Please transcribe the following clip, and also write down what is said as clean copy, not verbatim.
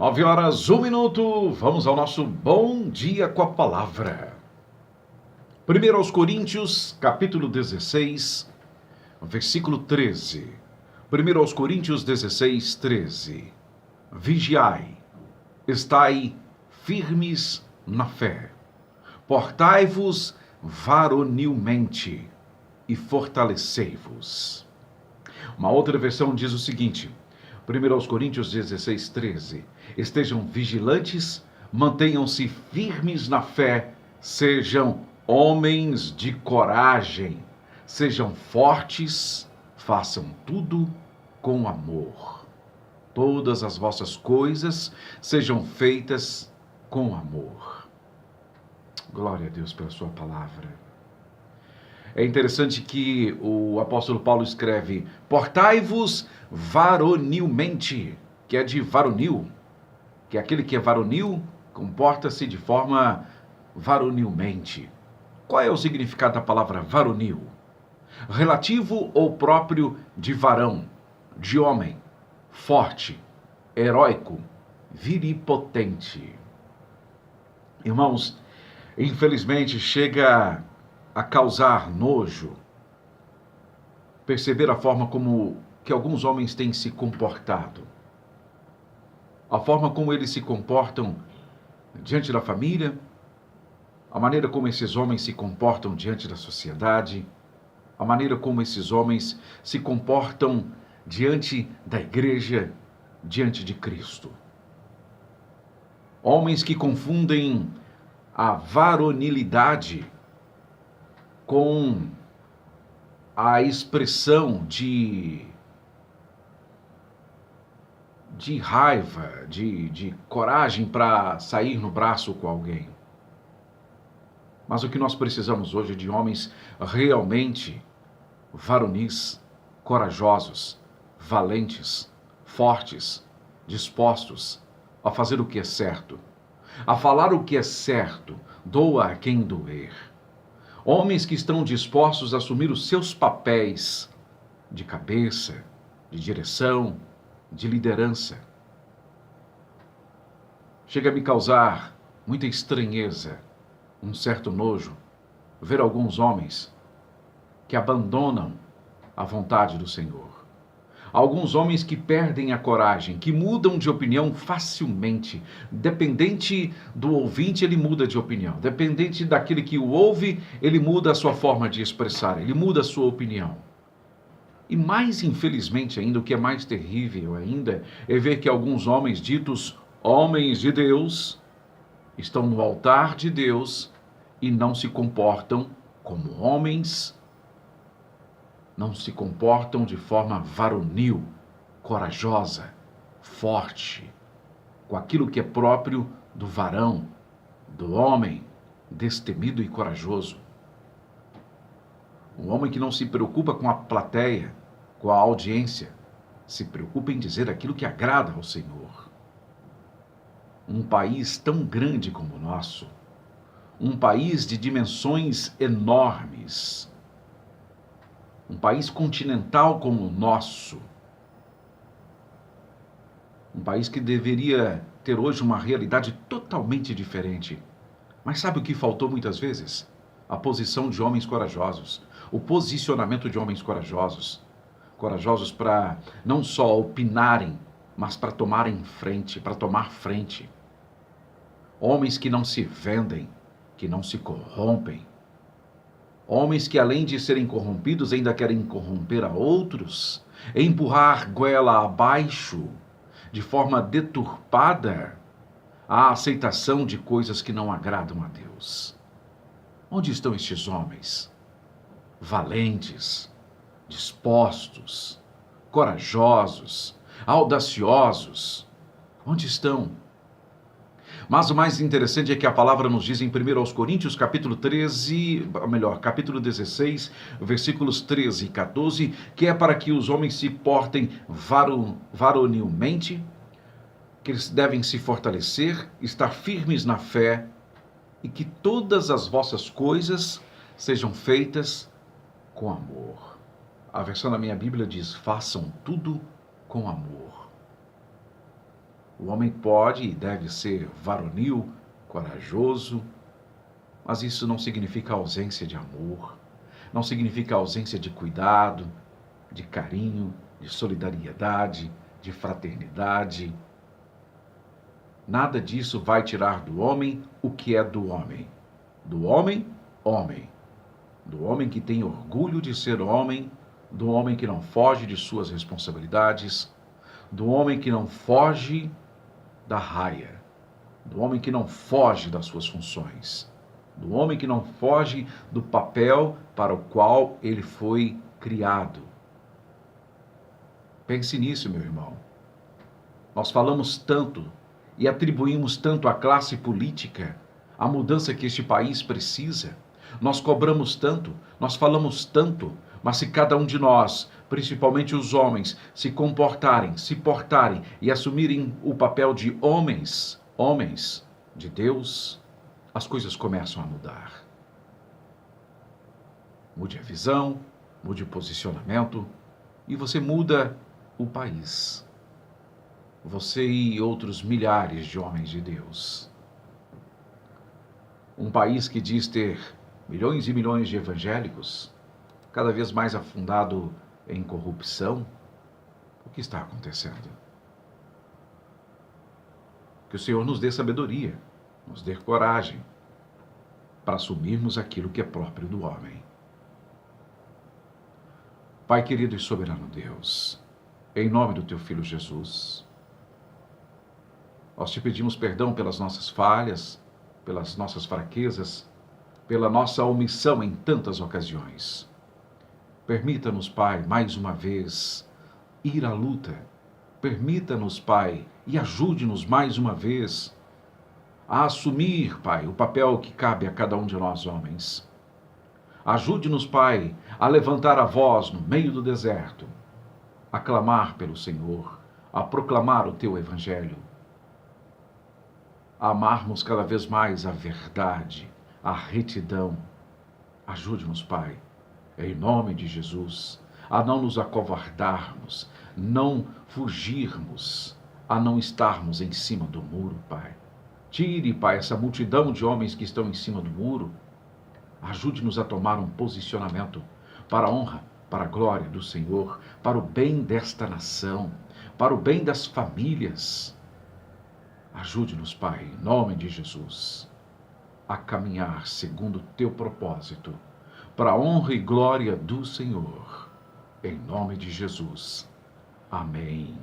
9 horas, 1 minuto, vamos ao nosso Bom Dia com a Palavra. 1 Coríntios, capítulo 16, versículo 13. 1 Coríntios 16, 13. Vigiai, estai firmes na fé, portai-vos varonilmente e fortalecei-vos. Uma outra versão diz o seguinte, 1 Coríntios 16, 13. Estejam vigilantes, mantenham-se firmes na fé, sejam homens de coragem, sejam fortes, façam tudo com amor. Todas as vossas coisas sejam feitas com amor. Glória a Deus pela sua palavra. É interessante que o apóstolo Paulo escreve, portai-vos varonilmente, que é de varonil, que é aquele que é varonil, comporta-se de forma varonilmente. Qual é o significado da palavra varonil? Relativo ou próprio de varão, de homem, forte, heróico, viripotente. Irmãos, infelizmente chega a causar nojo perceber a forma como que alguns homens têm se comportado. A forma como eles se comportam diante da família, a maneira como esses homens se comportam diante da sociedade, a maneira como esses homens se comportam diante da igreja, diante de Cristo. Homens que confundem a varonilidade com a expressão de raiva, de coragem para sair no braço com alguém. Mas o que nós precisamos hoje é de homens realmente varonis, corajosos, valentes, fortes, dispostos a fazer o que é certo, a falar o que é certo, doa a quem doer. Homens que estão dispostos a assumir os seus papéis de cabeça, de direção, de liderança. Chega a me causar muita estranheza, um certo nojo, ver alguns homens que abandonam a vontade do Senhor. Alguns homens que perdem a coragem, que mudam de opinião facilmente. Dependente do ouvinte, ele muda de opinião. Dependente daquele que o ouve, ele muda a sua forma de expressar, ele muda a sua opinião. E mais infelizmente ainda, o que é mais terrível ainda, é ver que alguns homens ditos homens de Deus estão no altar de Deus e não se comportam como homens, não se comportam de forma varonil, corajosa, forte, com aquilo que é próprio do varão, do homem, destemido e corajoso. Um homem que não se preocupa com a plateia, com a audiência, se preocupa em dizer aquilo que agrada ao Senhor. Um país tão grande como o nosso, um país de dimensões enormes, um país continental como o nosso, um país que deveria ter hoje uma realidade totalmente diferente. Mas sabe o que faltou muitas vezes? A posição de homens corajosos, o posicionamento de homens corajosos. Corajosos para não só opinarem, mas para tomarem frente, para tomar frente. Homens que não se vendem, que não se corrompem. Homens que, além de serem corrompidos, ainda querem corromper a outros, empurrar goela abaixo, de forma deturpada, a aceitação de coisas que não agradam a Deus. Onde estão estes homens? Valentes, dispostos, corajosos, audaciosos. Onde estão? Mas o mais interessante é que a palavra nos diz em 1 Coríntios, capítulo 16, versículos 13 e 14, que é para que os homens se portem varonilmente, que eles devem se fortalecer, estar firmes na fé e que todas as vossas coisas sejam feitas com amor. A versão da minha Bíblia diz, façam tudo com amor. O homem pode e deve ser varonil, corajoso, mas isso não significa ausência de amor, não significa ausência de cuidado, de carinho, de solidariedade, de fraternidade. Nada disso vai tirar do homem o que é do homem. Do homem, homem. Do homem que tem orgulho de ser homem, do homem que não foge de suas responsabilidades, do homem que não foge da raia, do homem que não foge das suas funções, do homem que não foge do papel para o qual ele foi criado. Pense nisso, meu irmão. Nós falamos tanto e atribuímos tanto à classe política a mudança que este país precisa. Nós cobramos tanto, nós falamos tanto, mas se cada um de nós, principalmente os homens, se comportarem, se portarem e assumirem o papel de homens de Deus, as coisas começam a mudar. Mude a visão, mude o posicionamento e você muda o país. Você e outros milhares de homens de Deus. Um país que diz ter milhões e milhões de evangélicos, cada vez mais afundado em corrupção. O que está acontecendo? Que o Senhor nos dê sabedoria, nos dê coragem para assumirmos aquilo que é próprio do homem. Pai querido e soberano Deus, em nome do teu Filho Jesus, nós te pedimos perdão pelas nossas falhas, pelas nossas fraquezas, pela nossa omissão em tantas ocasiões. Permita-nos, Pai, mais uma vez, ir à luta. Permita-nos, Pai, e ajude-nos mais uma vez a assumir, Pai, o papel que cabe a cada um de nós homens. Ajude-nos, Pai, a levantar a voz no meio do deserto, a clamar pelo Senhor, a proclamar o teu evangelho, a amarmos cada vez mais a verdade, a retidão. Ajude-nos, Pai, em nome de Jesus, a não nos acovardarmos, não fugirmos, a não estarmos em cima do muro, Pai. Tire, Pai, essa multidão de homens que estão em cima do muro. Ajude-nos a tomar um posicionamento para a honra, para a glória do Senhor, para o bem desta nação, para o bem das famílias. Ajude-nos, Pai, em nome de Jesus, a caminhar segundo o teu propósito, para a honra e glória do Senhor. Em nome de Jesus. Amém.